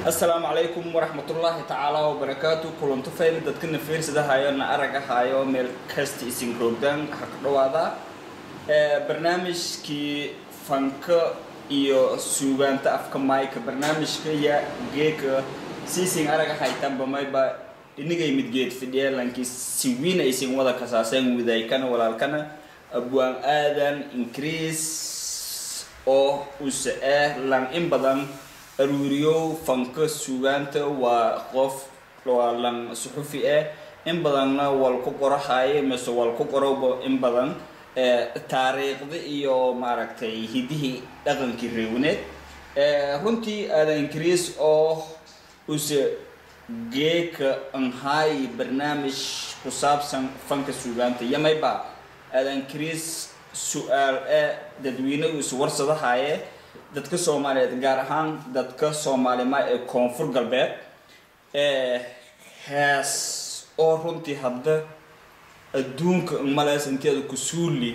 السلام عليكم ورحمة الله تعالى وبركاته. كلهم تفعيل دتكن فيرس ده هايو نأرجع هايو ميل كاستي سينكروجان حق هذا برنامج كي فانك إيو سوغان تأفك مايك برنامج كي جيك سيسين أرجع هاي تام بماي با إني جاي متجيد في ديال لانكي سوين أيسين ولا كساسين وذا كان ولا كان أبوان آذان إنكريس أو وسأ لان إن بدن أروريو فانك سوغانت وقف لان صحفي إن بدننا والكوكورا هاي مثل والكوكورا إن بدن تاريخ إيو معركتي هديه أغن كريونت هنتي هذا إنكريس أو وس جيك أن هاي برنامج حساب فانك سوغانت يمايبا هذا إنكريس سؤال ددوينه وسورسده هاي dadka Soomaaliyeed gaar ahaan dadka Soomaaliyeed ee koonfur galbeed hees oo runtii hadda adduunka maleysanteeda ku suuli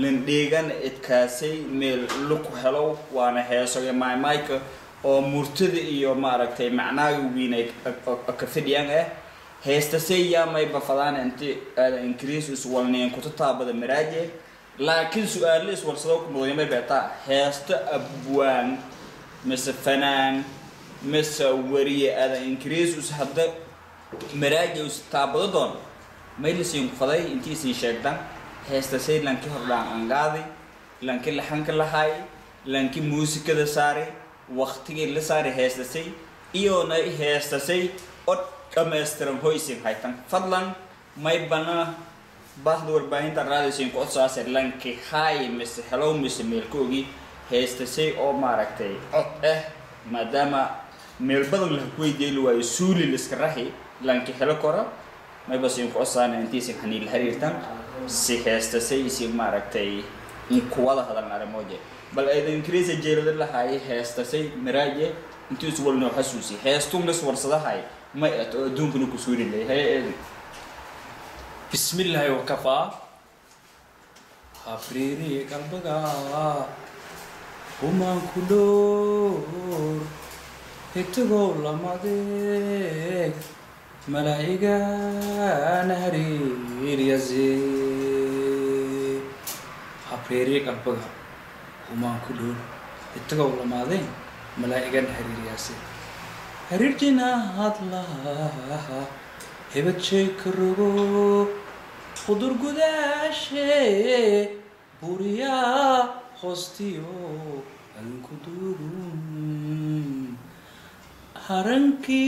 lindheegan idkaasay meel luku helo waana heeso maaymaayka oo murtida iyo maaragtay macnaaga weyn ay ka fidiyaan heestasay yaamay bafadaan intii Ingiriis is walneen ku taabada maraaje لكن سؤال ليش ورصدوك مضيمة بيتا هست أبوان مس فنان مس وريه هذا إنكريز وسهدا مراجع وستابدون ما يلسين فضاي إنتي سيشدان هست سيد لانك هرلان أنقاضي لانك اللحن كله هاي لانك موسيقى ده ساري وقتي اللي ساري هست سي إيونا هست سي أو كم استرم هويسين هايتان فضلا ما يبنا بعض الوربعين ترى لسين قصة سرلان كي هاي مس هلو مس ميلكوجي هستسي أو معركتي ما دام ميلبضن الحكوي ديلو ويسولي لسكرهي لان كي هلو كورا ما يبصين قصة أنا أنتي سكاني الهريرتان سي هستسي سي معركتي مقوالة هذا النرموجة بل إذا إنكريز الجيل الله هاي هستسي مراجع أنتي سولنا حسوسي هستون لس ورصة هاي ما دون كنو كسوري لي هاي بسم الله وكفى حفريري قلبك وما كدور هتقول لما ديك ملايقة نهرير يزي حفريري قلبك وما كدور هتقول لما ديك ملايقة نهرير يزي هرير جناحات لها هبت شكرو خضر قداشي بوريا خوستيو الكدورون هرنكي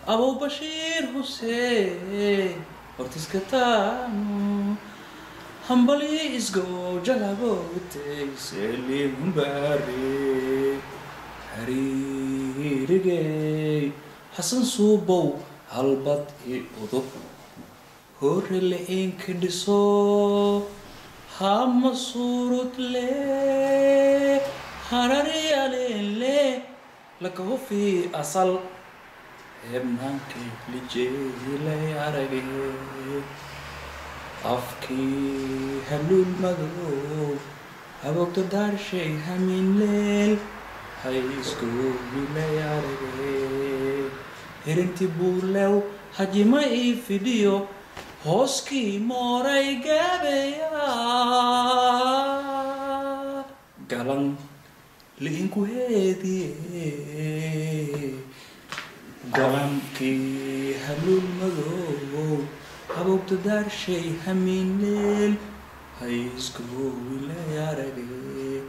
أبو بشير حسين ورتس كتانو همبلي إسقو جلابو تيسلي مباري هريري حسن صوبو هالبط يقضو هور اللي إنك دسو هم صورت لي هراري علي لك هو في أصل ابنك لجي لي عربي أفكي هلو المغرو أبوك تدار شي همين ليل هايسكو لي عربي هرنتي بولو هجي ما اي فيديو هوسكي موراي جابيا قالن لينكو هدي قالن كي هلو المغو هبوك تدار شي همين ليل هايسكو لي عربي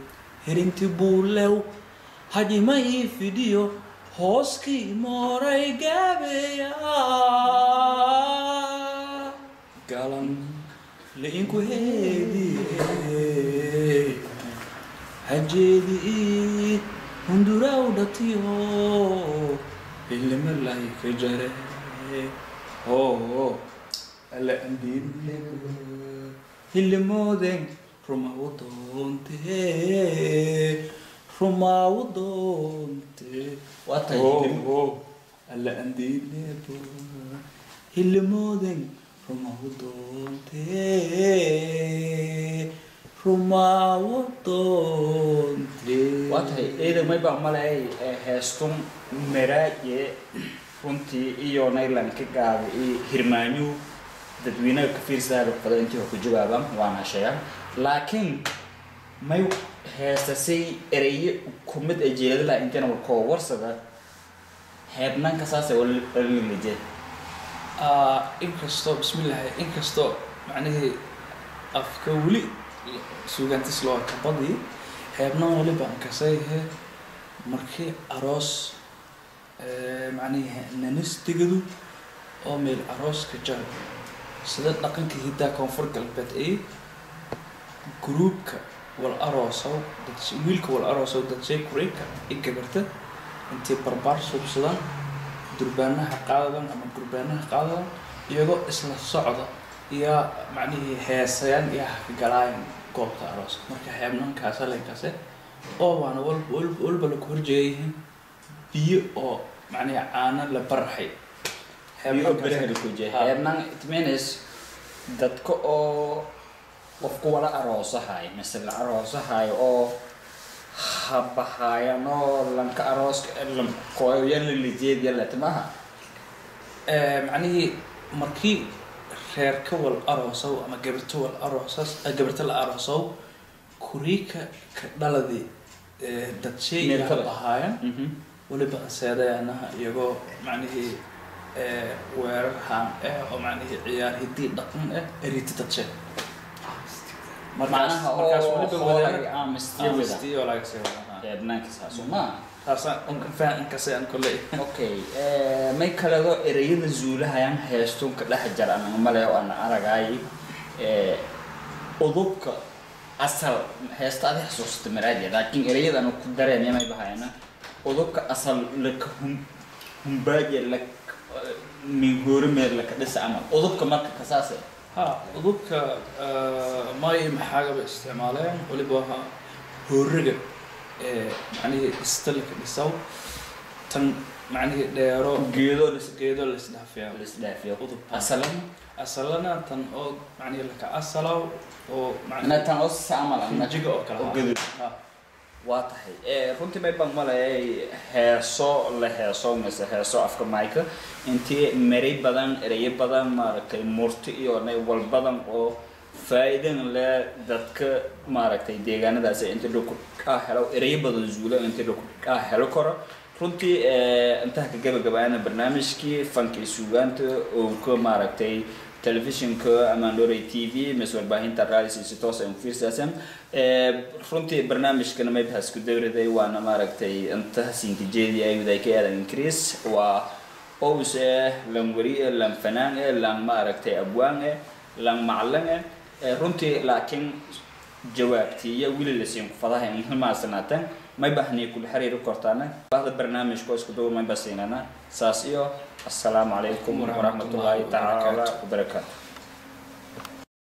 هرنتي بولو هجي ما اي فيديو هوسكي موراي جابيا قالن لينكو هيدي هجيدي هندورا ودتيو اللي ملايك جري ألا أندين اللي مودين رما ودونتي رما ودونتي ألا أندين اللي مودين رما ودونتي rumaawdoonte waatahay eeda mayba malay heestun maraaje runtii iyo naylan ka gaabay iyo hirmaanyu dadweynaha ka fiirsaada qada intii ku jawaabaan waana sheegan laakiin may heestasay ereye kumid ay jeedada intana ko warsada heebnan ka saasay wala liije inkastoo bismillah inkastoo macnaheedu afka weli suugaantis loo ka badi heebnan waliba aan ka sayhe markii aroos macnaheedu nanistigadu oo meel aroos ka jaro sida dhaqanka hidaa koonfur galbeed ay groupka wal arooso dad wiilka wal arooso dad shay kureyka gabarta intii barbar subsadan durbaanaha qaadan ama durbaanaha qaadan iyagoo isla socda iyo macnaheedu heesayaan iyo galaan goobta aroos marka heebnankaas halkaase oo waana walba la horjeeyay biyo oo macnaheedu caana la barxay heebnan baraha ku jeeyaa heebnan itmeenis dadka oo qofku wala aroosahay mesela aroosahay oo habahayaan oo lanka arooska lam kooyaan lijeed yalla tamaha macnaheedu markii reerka wal arooso ama gabarta wal aroosas gabarta la arooso kuriika ka dhaladi dad shay ka bahayaan waliba seedaanaha iyagoo macnaheedu weerarhan oo macnaheedu ciyaar hidii dhaqan erita dadshee macnaha markaas waliba walaal amstiyo laga soo heebnanka saasuma taasa on faan ka saan kulay okay may kala go ereyada zuulahayaan heestun ka dhex jaran malayo aan aragay udubka asal heestaada xasuusta maraaje laakiin ereyada ku dareen may bahayna udubka asal la humbaaje la mi goormeer la ka dhisa ama udubka marka kasaase udubka may maxaaga isticmaaleen waliba hooriga macnaheedu istalka dhisaw tan macnaheedu dheero geedo la isdhaafiyo udub asalana tan oo macnaheedu la ka asalaw oo macnaheedu tan oo saamal jiga oo kala geedo waa tahay runtii may baan malay heeso la heeso mise heeso afka mayka intii maray badan ereye badan maaragtay murti iyo nay wal badan oo faa'iidan la dadka maaragtay deegaanadaas inta lagu helo ereye badan zuula inta lagu helo karo runtii inta ka gabagabaana barnaamijkii fanki suugaanta oo ku maaragtay telefishinka ama Lori TV meswar baahinta raadis si toos ah fiirsasan runtii barnaamijkana may bahas ku dawraday waana maaragtay inta siinka jeedi ay waday ka yaran Chris waa oose langwari lan fanaan lan maaragtay abwaan lan macallan runtii laakiin jawaabtii iyo wili la siin fadahay in ma sanatan may bahni ku xiriir kortaana baad barnaamijku isku dhow may basinana saas iyo السلام عليكم ورحمة الله تعالى وبركاته.